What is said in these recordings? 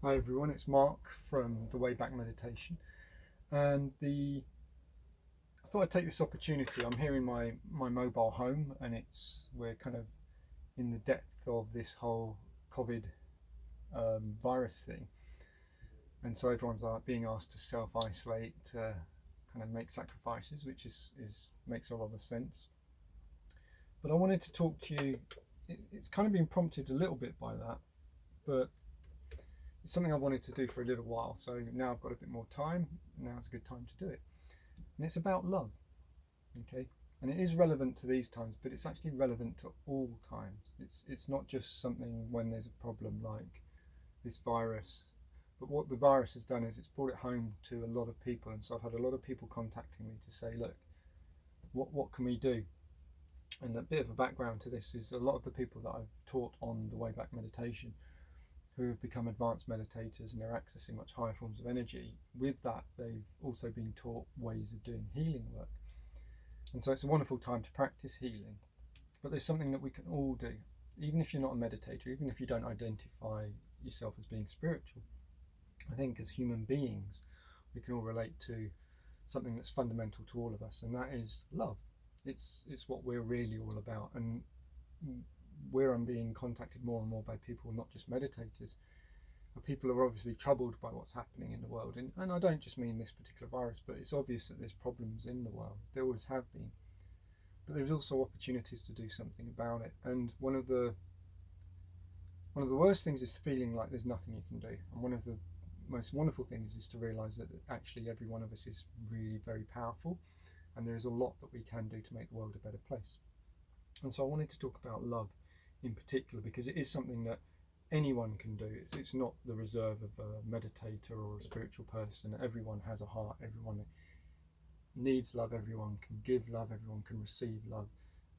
Hi everyone, it's Mark from the Way Back Meditation, and I thought I'd take this opportunity. I'm here in my mobile home, and we're kind of in the depth of this whole COVID virus thing, and so everyone's being asked to self-isolate, to kind of make sacrifices, which is makes a lot of sense. But I wanted to talk to you. It's kind of been prompted a little bit by that, but it's something I've wanted to do for a little while, so now I've got a bit more time, and now's a good time to do it. And it's about love, okay? And it is relevant to these times, but it's actually relevant to all times. It's not just something when there's a problem like this virus, but what the virus has done is it's brought it home to a lot of people. And so I've had a lot of people contacting me to say, look, what can we do? And a bit of a background to this is a lot of the people that I've taught on the Way Back Meditation who have become advanced meditators, and they're accessing much higher forms of energy. With that, they've also been taught ways of doing healing work. And so it's a wonderful time to practice healing. But there's something that we can all do, even if you're not a meditator, even if you don't identify yourself as being spiritual. I think as human beings, we can all relate to something that's fundamental to all of us, and that is love. It's what we're really all about. And I'm being contacted more and more by people, not just meditators, but people who are obviously troubled by what's happening in the world. And I don't just mean this particular virus, but it's obvious that there's problems in the world. There always have been. But there's also opportunities to do something about it. And one of the worst things is feeling like there's nothing you can do. And one of the most wonderful things is to realise that actually every one of us is really very powerful, and there is a lot that we can do to make the world a better place. And so I wanted to talk about love in particular, because it is something that anyone can do. It's not the reserve of a meditator or a spiritual person. Everyone has a heart, everyone needs love, everyone can give love, everyone can receive love,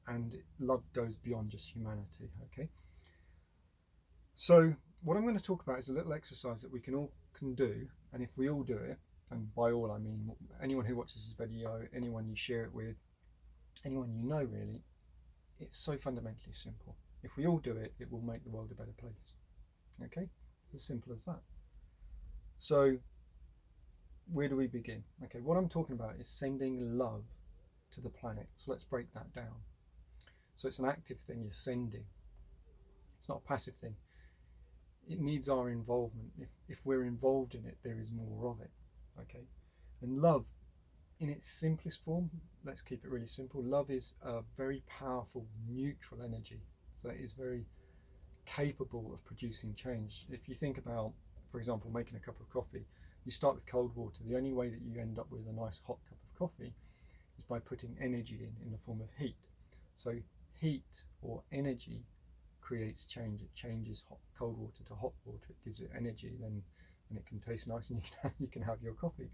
and love goes beyond just humanity. Okay, so what I'm going to talk about is a little exercise that we can do, and if we all do it, and by all I mean anyone who watches this video, anyone you share it with, anyone you know really, it's so fundamentally simple. If we all do it, it will make the world a better place. Okay, it's as simple as that. So where do we begin? Okay, what I'm talking about is sending love to the planet. So let's break that down. So it's an active thing, you're sending. It's not a passive thing. It needs our involvement. If we're involved in it, there is more of it. Okay, and love in its simplest form, let's keep it really simple. Love is a very powerful neutral energy. So it is very capable of producing change. If you think about, for example, making a cup of coffee, you start with cold water. The only way that you end up with a nice hot cup of coffee is by putting energy in the form of heat. So heat or energy creates change. It changes cold water to hot water. It gives it energy, then it can taste nice, and you can have your coffee.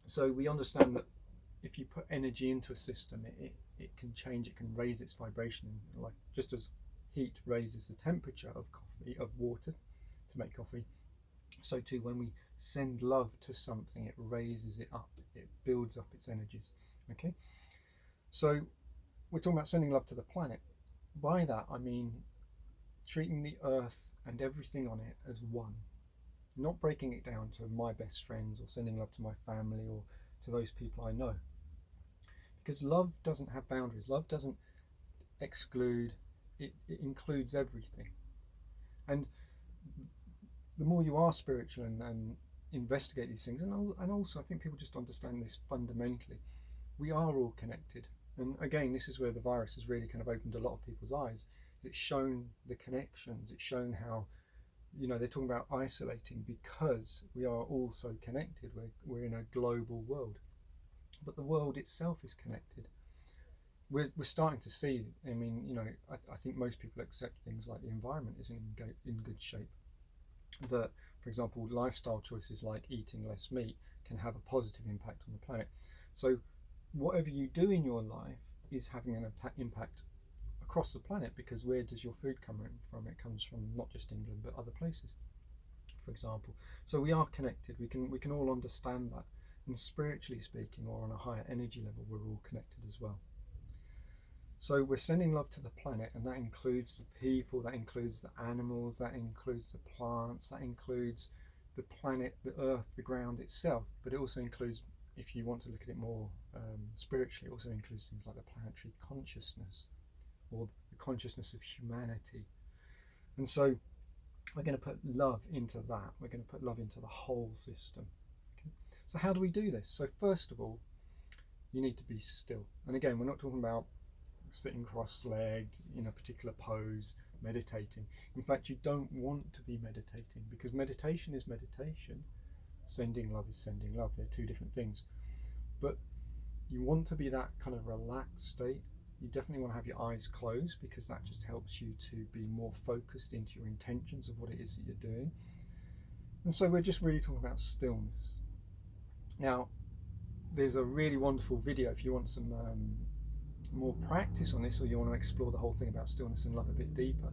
So we understand that if you put energy into a system, it can change, it can raise its vibration. Like just as heat raises the temperature of water to make coffee, so too when we send love to something, it raises it up, it builds up its energies. Okay, so we're talking about sending love to the planet. By that I mean treating the earth and everything on it as one, not breaking it down to my best friends or sending love to my family or to those people I know. Because love doesn't have boundaries. Love doesn't exclude. It includes everything. And the more you are spiritual and investigate these things, and also I think people just understand this fundamentally, we are all connected. And again, this is where the virus has really kind of opened a lot of people's eyes. It's shown the connections. It's shown how, they're talking about isolating because we are all so connected. We're in a global world. But the world itself is connected. We're starting to see, I think most people accept things like the environment is in good shape. That, for example, lifestyle choices like eating less meat can have a positive impact on the planet. So whatever you do in your life is having an impact across the planet, because where does your food come from? It comes from not just England but other places, for example. So we are connected. We can all understand that. And spiritually speaking, or on a higher energy level, we're all connected as well. So we're sending love to the planet, and that includes the people, that includes the animals, that includes the plants, that includes the planet, the earth, the ground itself. But it also includes, if you want to look at it more spiritually, it also includes things like the planetary consciousness, or the consciousness of humanity. And so we're going to put love into that. We're going to put love into the whole system. Okay? So how do we do this? So first of all, you need to be still. And again, we're not talking about sitting cross-legged in a particular pose, meditating. In fact, you don't want to be meditating, because meditation is meditation. Sending love is sending love. They're two different things. But you want to be that kind of relaxed state. You definitely want to have your eyes closed, because that just helps you to be more focused into your intentions of what it is that you're doing. And so we're just really talking about stillness. Now, there's a really wonderful video if you want some more practice on this, or you want to explore the whole thing about stillness and love a bit deeper.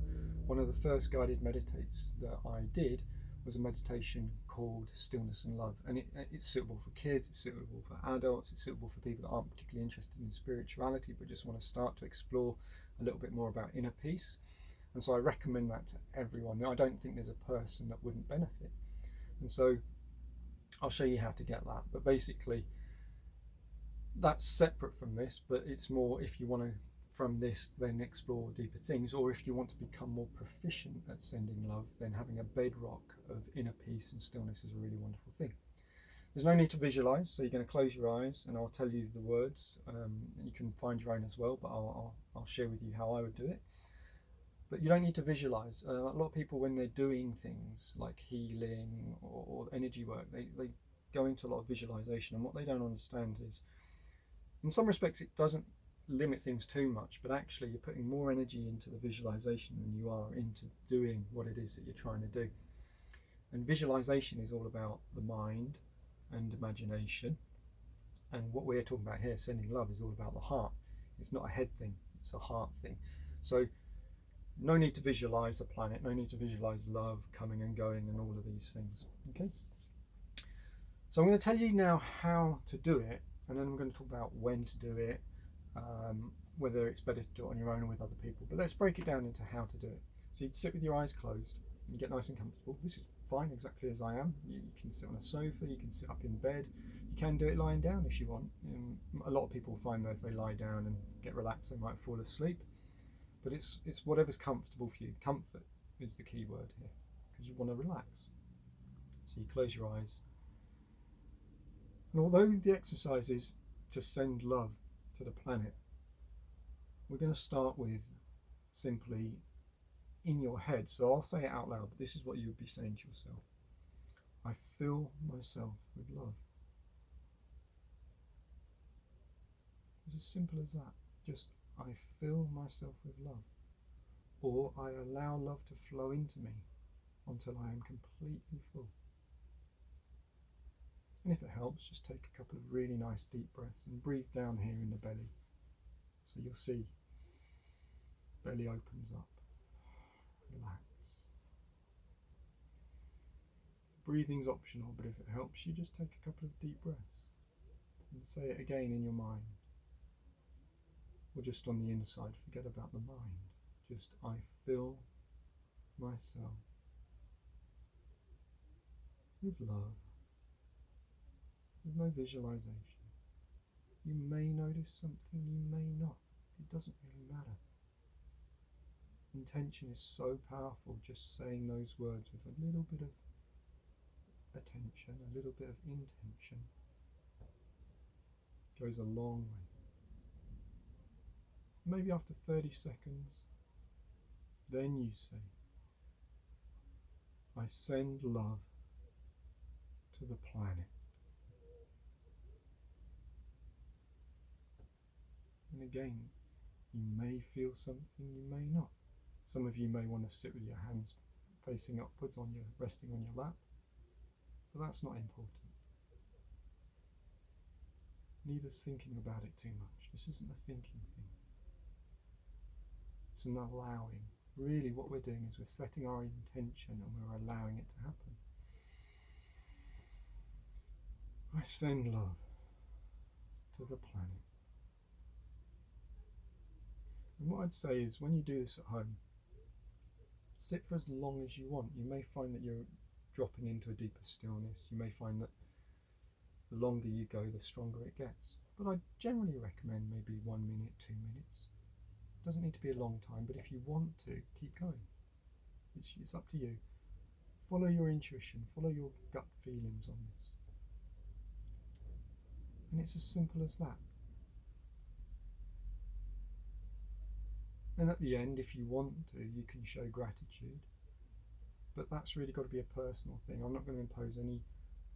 One of the first guided meditates that I did was a meditation called Stillness and Love, and it's suitable for kids, it's suitable for adults, it's suitable for people that aren't particularly interested in spirituality but just want to start to explore a little bit more about inner peace. And so I recommend that to everyone. I don't think there's a person that wouldn't benefit, and so I'll show you how to get that. But basically that's separate from this, but it's more if you want to from this then explore deeper things, or if you want to become more proficient at sending love, then having a bedrock of inner peace and stillness is a really wonderful thing. There's no need to visualize, so you're going to close your eyes and I'll tell you the words, and you can find your own as well, but I'll share with you how I would do it. But you don't need to visualize. A lot of people, when they're doing things like healing or energy work, they go into a lot of visualization, and what they don't understand is, in some respects, it doesn't limit things too much, but actually you're putting more energy into the visualization than you are into doing what it is that you're trying to do. And visualization is all about the mind and imagination, and what we're talking about here, sending love, is all about the heart. It's not a head thing, it's a heart thing. So no need to visualize the planet, no need to visualize love coming and going and all of these things. Okay, so I'm going to tell you now how to do it, and then I'm going to talk about when to do it, whether it's better to do it on your own or with other people. But let's break it down into how to do it. So you'd sit with your eyes closed, you get nice and comfortable. This is fine exactly as I am. You can sit on a sofa, you can sit up in bed, you can do it lying down if you want. A lot of people find that if they lie down and get relaxed, they might fall asleep. But it's whatever's comfortable for you. Comfort is the key word here, because you want to relax. So you close your eyes. And although the exercise is to send love to the planet, we're going to start with simply in your head. So I'll say it out loud, but this is what you would be saying to yourself. I fill myself with love. It's as simple as that. Just, I fill myself with love. Or I allow love to flow into me until I am completely full. And if it helps, just take a couple of really nice deep breaths and breathe down here in the belly. So you'll see, belly opens up, relax. Breathing's optional, but if it helps you, just take a couple of deep breaths and say it again in your mind. Or just on the inside, forget about the mind. Just, I fill myself with love. There's no visualization. You may notice something, you may not. It doesn't really matter. Intention is so powerful. Just saying those words with a little bit of attention, a little bit of intention, goes a long way. Maybe after 30 seconds, then you say, I send love to the planet. And again, you may feel something, you may not. Some of you may want to sit with your hands facing upwards, resting on your lap, but that's not important. Neither's thinking about it too much. This isn't a thinking thing. It's an allowing. Really what we're doing is we're setting our intention and we're allowing it to happen. I send love to the planet. And what I'd say is, when you do this at home, sit for as long as you want. You may find that you're dropping into a deeper stillness. You may find that the longer you go, the stronger it gets. But I generally recommend maybe 1 minute, 2 minutes. It doesn't need to be a long time, but if you want to, keep going. It's up to you. Follow your intuition, follow your gut feelings on this. And it's as simple as that. And at the end, if you want to, you can show gratitude. But that's really got to be a personal thing. I'm not going to impose any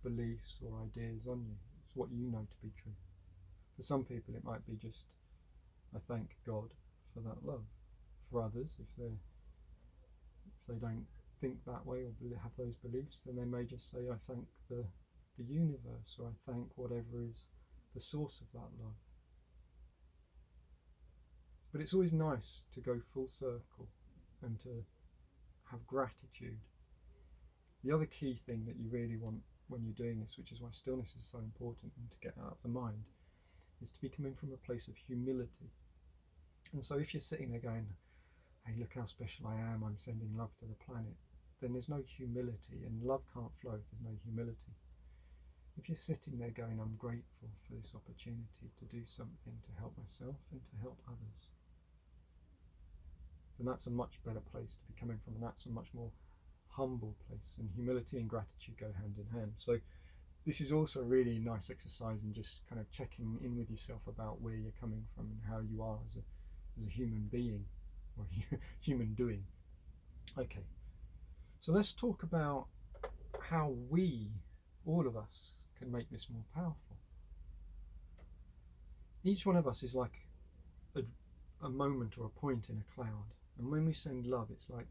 beliefs or ideas on you. It's what you know to be true. For some people, it might be just, I thank God for that love. For others, if they don't think that way or have those beliefs, then they may just say, I thank the universe, or I thank whatever is the source of that love. But it's always nice to go full circle and to have gratitude. The other key thing that you really want when you're doing this, which is why stillness is so important and to get out of the mind, is to be coming from a place of humility. And so if you're sitting there going, hey, look how special I am, I'm sending love to the planet, then there's no humility, and love can't flow if there's no humility. If you're sitting there going, I'm grateful for this opportunity to do something to help myself and to help others, then that's a much better place to be coming from, and that's a much more humble place. And humility and gratitude go hand in hand. So this is also a really nice exercise in just kind of checking in with yourself about where you're coming from and how you are as a human being, or human doing. Okay, so let's talk about how we, all of us, can make this more powerful. Each one of us is like a moment or a point in a cloud, and when we send love, it's like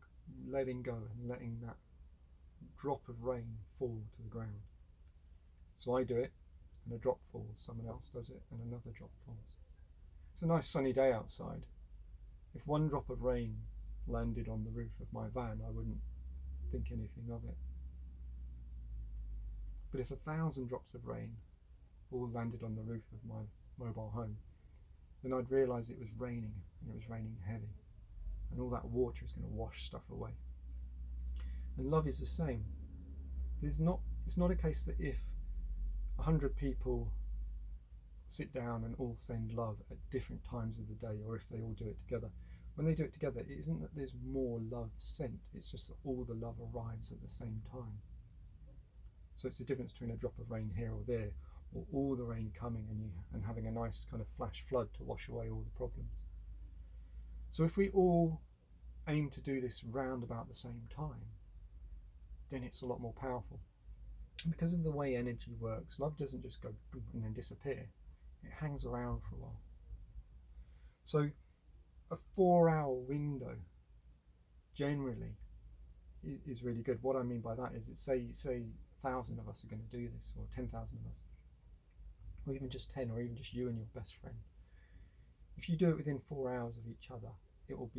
letting go and letting that drop of rain fall to the ground. So I do it, and a drop falls, someone else does it, and another drop falls. It's a nice sunny day outside. If one drop of rain landed on the roof of my van, I wouldn't think anything of it. But if 1,000 drops of rain all landed on the roof of my mobile home, then I'd realise it was raining, and it was raining heavy, and all that water is going to wash stuff away. And love is the same. It's not a case that if 100 people sit down and all send love at different times of the day, or if they all do it together. When they do it together, it isn't that there's more love sent, it's just that all the love arrives at the same time. So it's the difference between a drop of rain here or there, or all the rain coming and having a nice kind of flash flood to wash away all the problems. So if we all aim to do this round about the same time, then it's a lot more powerful. And because of the way energy works, love doesn't just go boom and then disappear. It hangs around for a while. So a 4-hour window generally is really good. What I mean by that is, say 1,000 of us are going to do this, or 10,000 of us, or even just 10, or even just you and your best friend. If you do it within 4 hours of each other, it will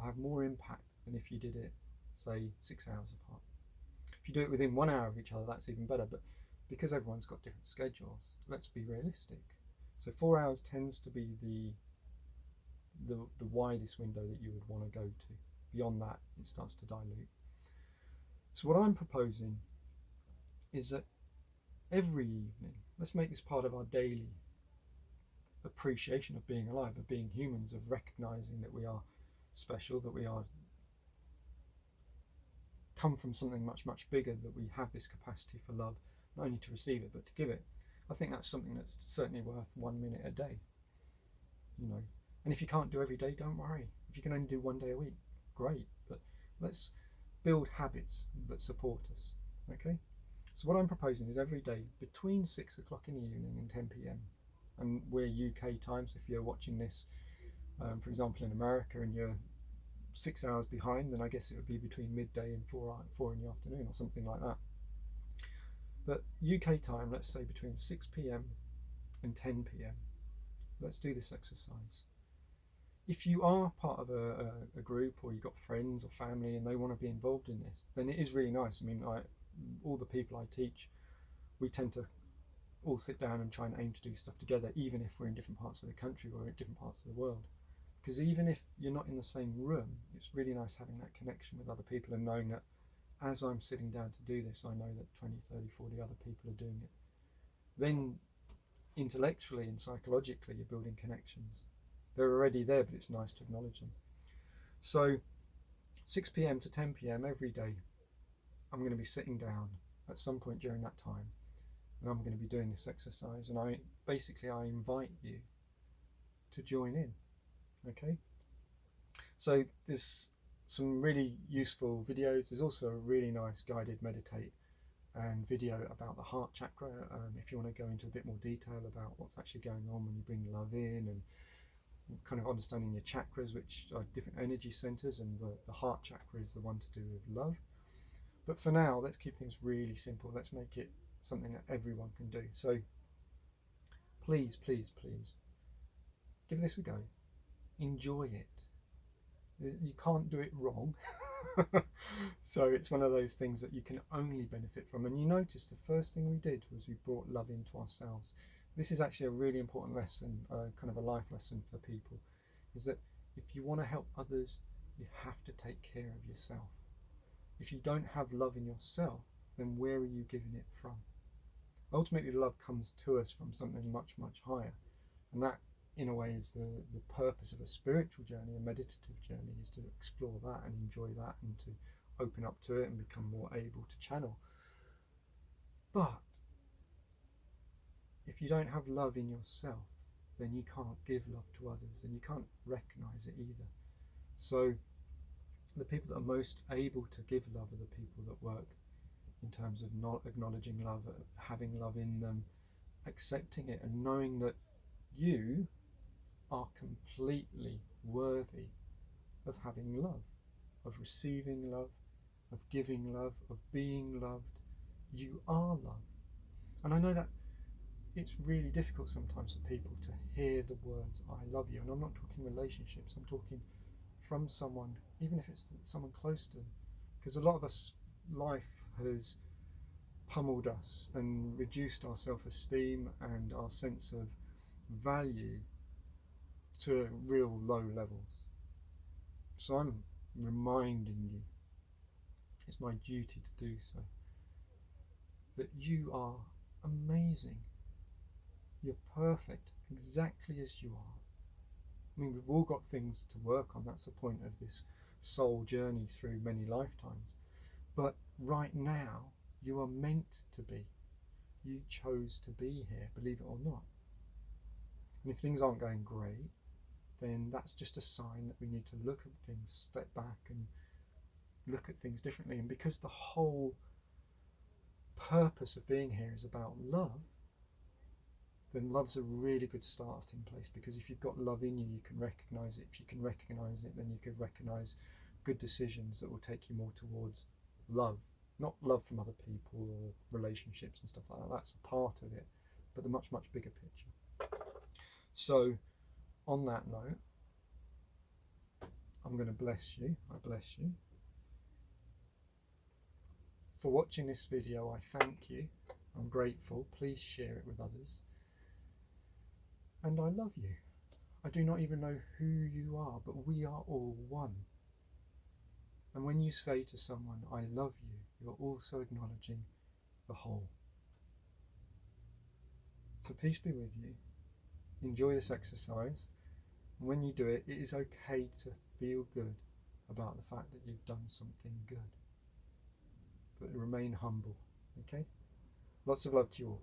have more impact than if you did it, say, 6 hours apart. If you do it within 1 hour of each other, that's even better. But because everyone's got different schedules, let's be realistic. So 4 hours tends to be the widest window that you would want to go to. Beyond that, it starts to dilute. So what I'm proposing is that every evening, let's make this part of our daily appreciation of being alive, of being humans, of recognizing that we are special, that we are come from something much, much bigger, that we have this capacity for love, not only to receive it, but to give it. I think that's something that's certainly worth 1 minute a day, And if you can't do every day, don't worry. If you can only do 1 day a week, great. But let's build habits that support us, okay? So what I'm proposing is every day between 6 o'clock in the evening and 10 p.m. And we're UK time, so if you're watching this, for example, in America, and you're 6 hours behind, then I guess it would be between midday and 4 in the afternoon or something like that. But UK time, let's say between 6 p.m. and 10 p.m. Let's do this exercise. If you are part of a group, or you've got friends or family and they want to be involved in this, then it is really nice. I mean, all the people I teach, we tend to all sit down and try and aim to do stuff together, even if we're in different parts of the country or in different parts of the world, Because even if you're not in the same room, it's really nice having that connection with other people and knowing that as I'm sitting down to do this, I know that 20, 30, 40 other people are doing it. Then intellectually and psychologically, you're building connections. They're already there, but it's nice to acknowledge them. So 6 p.m. to 10 p.m. every day, I'm going to be sitting down at some point during that time, and I'm going to be doing this exercise. And I invite you to join in. Okay, so there's some really useful videos. There's also a really nice guided meditate and video about the heart chakra, if you want to go into a bit more detail about what's actually going on when you bring love in, and kind of understanding your chakras, which are different energy centers, and the heart chakra is the one to do with love. But for now, let's keep things really simple. Let's make it something that everyone can do. So please, please, please give this a go. Enjoy it. You can't do it wrong. So it's one of those things that you can only benefit from. And you notice the first thing we did was we brought love into ourselves. This is actually a really important lesson, kind of a life lesson for people, is that if you want to help others, you have to take care of yourself. If you don't have love in yourself, then where are you giving it from? Ultimately, love comes to us from something much, much higher. And that, in a way, is the purpose of a spiritual journey, a meditative journey, is to explore that and enjoy that and to open up to it and become more able to channel. But if you don't have love in yourself, then you can't give love to others, and you can't recognize it either. So the people that are most able to give love are the people that work in terms of not acknowledging love, having love in them, accepting it, and knowing that you are completely worthy of having love, of receiving love, of giving love, of being loved. You are love. And I know that it's really difficult sometimes for people to hear the words I love you. And I'm not talking relationships, I'm talking from someone, even if it's someone close to them. Because a lot of us, life has pummeled us and reduced our self-esteem and our sense of value to real low levels. So I'm reminding you, it's my duty to do so, that you are amazing. You're perfect exactly as you are. I mean, we've all got things to work on. That's the point of this soul journey through many lifetimes. But right now, you are meant to be. You chose to be here, believe it or not. And if things aren't going great, then that's just a sign that we need to look at things, step back and look at things differently. And because the whole purpose of being here is about love, then love's a really good starting place, because if you've got love in you, you can recognize it. If you can recognize it, then you can recognize good decisions that will take you more towards love. Not love from other people or relationships and stuff like that. That's a part of it, but the much, much bigger picture. So on that note, I'm going to bless you. I bless you. For watching this video, I thank you. I'm grateful. Please share it with others. And I love you. I do not even know who you are, but we are all one. And when you say to someone, I love you, you're also acknowledging the whole. So peace be with you. Enjoy this exercise. And when you do it, it is okay to feel good about the fact that you've done something good. But remain humble, okay? Lots of love to you all.